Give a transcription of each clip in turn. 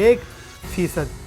1%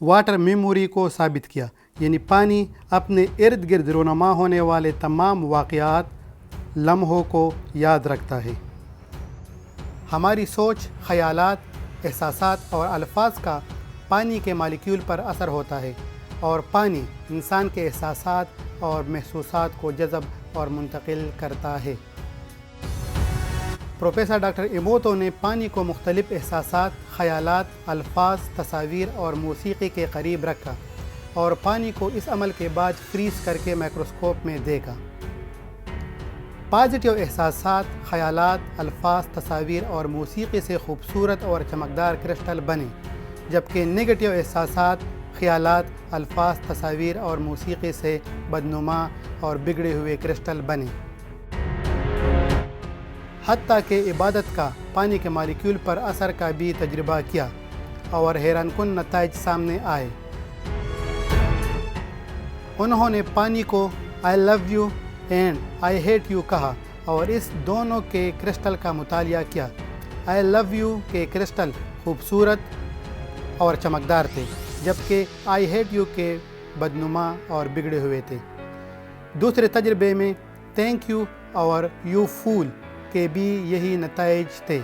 water memory کو ثابت کیا، یعنی پانی اپنے ارد گرد رونما ہونے والے تمام واقعات لمحوں کو یاد رکھتا ہے۔ ہماری سوچ، خیالات، احساسات اور الفاظ کا پانی کے مالیکیول پر اثر ہوتا ہے، اور پانی انسان کے احساسات اور محسوسات کو جذب اور منتقل کرتا ہے۔ پروفیسر ڈاکٹر ایموتو نے پانی کو مختلف احساسات، خیالات، الفاظ، تصاویر اور موسیقی کے قریب رکھا، اور پانی کو اس عمل کے بعد فریز کر کے مائکروسکوپ میں دیکھا۔ پازیٹیو احساسات، خیالات، الفاظ، تصاویر اور موسیقی سے خوبصورت اور چمکدار کرسٹل بنے، جبکہ نگیٹیو احساسات، خیالات، الفاظ، تصاویر اور موسیقی سے بدنما اور بگڑے ہوئے کرسٹل بنے۔ حتیٰ کہ عبادت کا پانی کے مالیکیول پر اثر کا بھی تجربہ کیا، اور حیران کن نتائج سامنے آئے۔ انہوں نے پانی کو I love you and I hate you کہا، اور اس دونوں کے کرسٹل کا مطالعہ کیا۔ I love you کے کرسٹل خوبصورت اور چمکدار تھے، جبکہ I hate you کے بدنما اور بگڑے ہوئے تھے۔ دوسرے تجربے میں thank you اور you fool کے بھی یہی نتائج تھے۔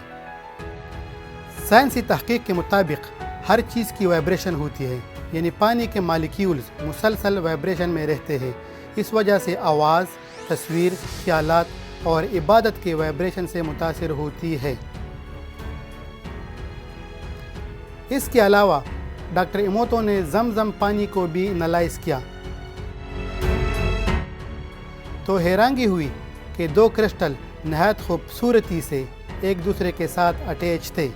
سائنسی تحقیق کے مطابق ہر چیز کی وائبریشن ہوتی ہے، یعنی پانی کے مالیکیولز مسلسل وائبریشن میں رہتے ہیں۔ اس وجہ سے آواز، تصویر، خیالات اور عبادت کے وائبریشن سے متاثر ہوتی ہے۔ اس کے علاوہ ڈاکٹر ایموتو نے زمزم پانی کو بھی انالائز کیا، تو حیرانگی ہوئی کہ دو کرسٹل نہایت خوبصورتی سے ایک دوسرے کے ساتھ اٹیچ تھے،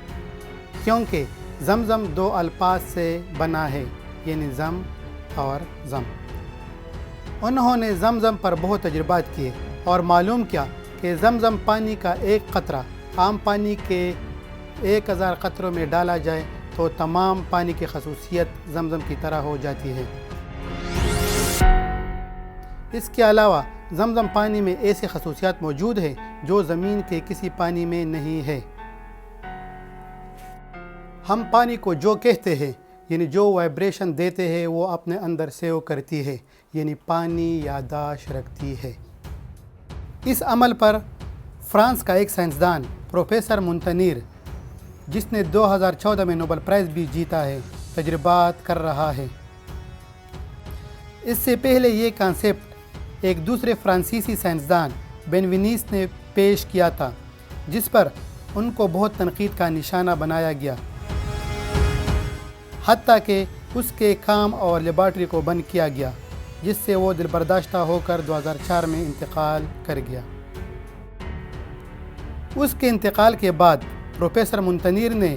کیونکہ زمزم دو الفاظ سے بنا ہے، یعنی زم اور زم۔ انہوں نے زمزم پر بہت تجربات کیے اور معلوم کیا کہ زمزم پانی کا ایک قطرہ عام پانی کے 1000 قطروں میں ڈالا جائے تو تمام پانی کی خصوصیت زمزم کی طرح ہو جاتی ہے۔ اس کے علاوہ زمزم پانی میں ایسی خصوصیات موجود ہیں جو زمین کے کسی پانی میں نہیں ہے۔ ہم پانی کو جو کہتے ہیں، یعنی جو وائبریشن دیتے ہیں، وہ اپنے اندر سیو کرتی ہے، یعنی پانی یادداشت رکھتی ہے۔ اس عمل پر فرانس کا ایک سائنسدان پروفیسر مونتنیر، جس نے 2014 میں نوبل پرائز بھی جیتا ہے، تجربات کر رہا ہے۔ اس سے پہلے یہ کانسیپٹ ایک دوسرے فرانسیسی سائنسدان بینوینیس نے پیش کیا تھا، جس پر ان کو بہت تنقید کا نشانہ بنایا گیا، حتیٰ کہ اس کے کام اور لیبارٹری کو بند کیا گیا، جس سے وہ دل برداشتہ ہو کر 2004 میں انتقال کر گیا۔ اس کے انتقال کے بعد پروفیسر مونتنیر نے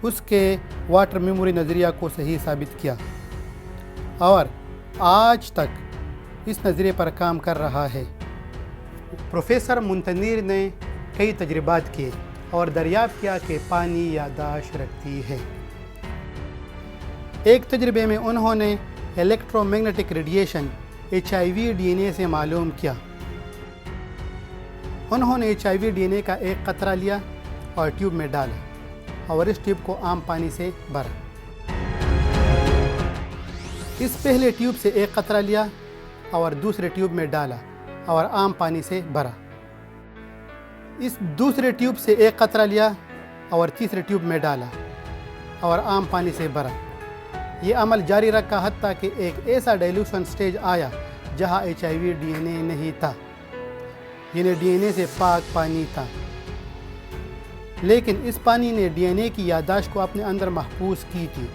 اس کے واٹر میموری نظریہ کو صحیح ثابت کیا، اور آج تک اس نظریے پر کام کر رہا ہے۔ پروفیسر مونتنیر نے کئی تجربات کیے اور دریافت کیا کہ پانی یادداشت رکھتی ہے۔ ایک تجربے میں انہوں نے electro magnetic radiation HIV DNA سے معلوم کیا۔ انہوں نے HIV DNA کا ایک قطرہ لیا اور ٹیوب میں ڈالا، اور اس ٹیوب کو عام پانی سے بھرا۔ اس پہلے ٹیوب سے ایک قطرہ لیا اور دوسرے ٹیوب میں ڈالا اور عام پانی سے بھرا۔ اس دوسرے ٹیوب سے ایک قطرہ لیا اور تیسرے ٹیوب میں ڈالا اور عام پانی سے بھرا۔ یہ عمل جاری رکھا حتیٰ کہ ایک ایسا ڈائلیوشن سٹیج آیا جہاں HIV DNA نہیں تھا، یعنی DNA سے پاک پانی تھا، لیکن اس پانی نے DNA کی یادداشت کو اپنے اندر محفوظ کی تھی۔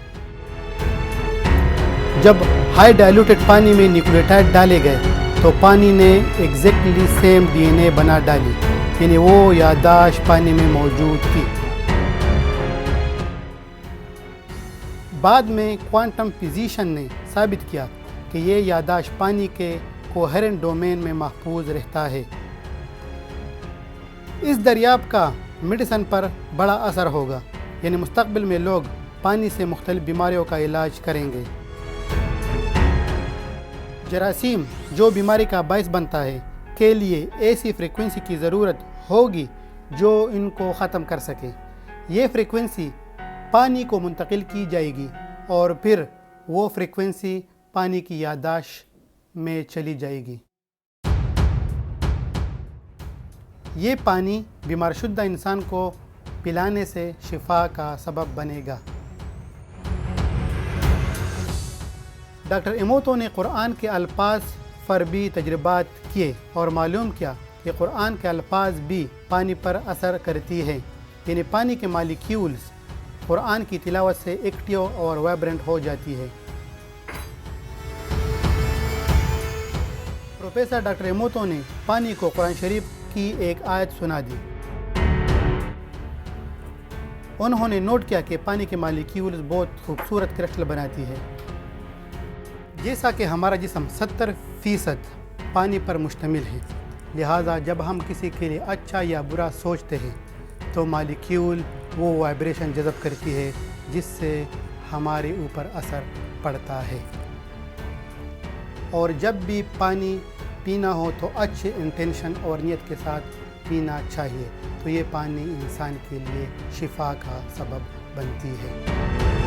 جب ہائی ڈائلیوٹڈ پانی میں نیوکلیوٹائڈ ڈالے گئے تو پانی نے ایگزیکٹلی سیم DNA بنا ڈالی، یعنی وہ یادداشت پانی میں موجود تھی۔ بعد میں کوانٹم فزیشین نے ثابت کیا کہ یہ یادداشت پانی کے کوہرنٹ ڈومین میں محفوظ رہتا ہے۔ اس دریافت کا میڈیسن پر بڑا اثر ہوگا، یعنی مستقبل میں لوگ پانی سے مختلف بیماریوں کا علاج کریں گے۔ جراثیم جو بیماری کا باعث بنتا ہے کے لیے ایسی فریکوینسی کی ضرورت ہوگی جو ان کو ختم کر سکے۔ یہ فریکوینسی پانی کو منتقل کی جائے گی اور پھر وہ فریکوینسی پانی کی یادداشت میں چلی جائے گی۔ یہ پانی بیمار شدہ انسان کو پلانے سے شفا کا سبب بنے گا۔ ڈاکٹر ایموتو نے قرآن کے الفاظ پر بھی تجربات کیے اور معلوم کیا کہ قرآن کے الفاظ بھی پانی پر اثر کرتی ہیں، یعنی پانی کے مالیکیولز قرآن کی تلاوت سے ایکٹیو اور وائبرنٹ ہو جاتی ہے۔ پروفیسر ڈاکٹر ایموتو نے پانی کو قرآن شریف کی ایک آیت سنا دی۔ انہوں نے نوٹ کیا کہ پانی کے مالیکیولز بہت خوبصورت کرسٹل بناتی ہے۔ جیسا کہ ہمارا جسم 70% پانی پر مشتمل ہے، لہٰذا جب ہم کسی کے لیے اچھا یا برا سوچتے ہیں تو مالیکیول وہ وائبریشن جذب کرتی ہے جس سے ہمارے اوپر اثر پڑتا ہے۔ اور جب بھی پانی پینا ہو تو اچھے انٹینشن اور نیت کے ساتھ پینا چاہیے، تو یہ پانی انسان کے لیے شفا کا سبب بنتی ہے۔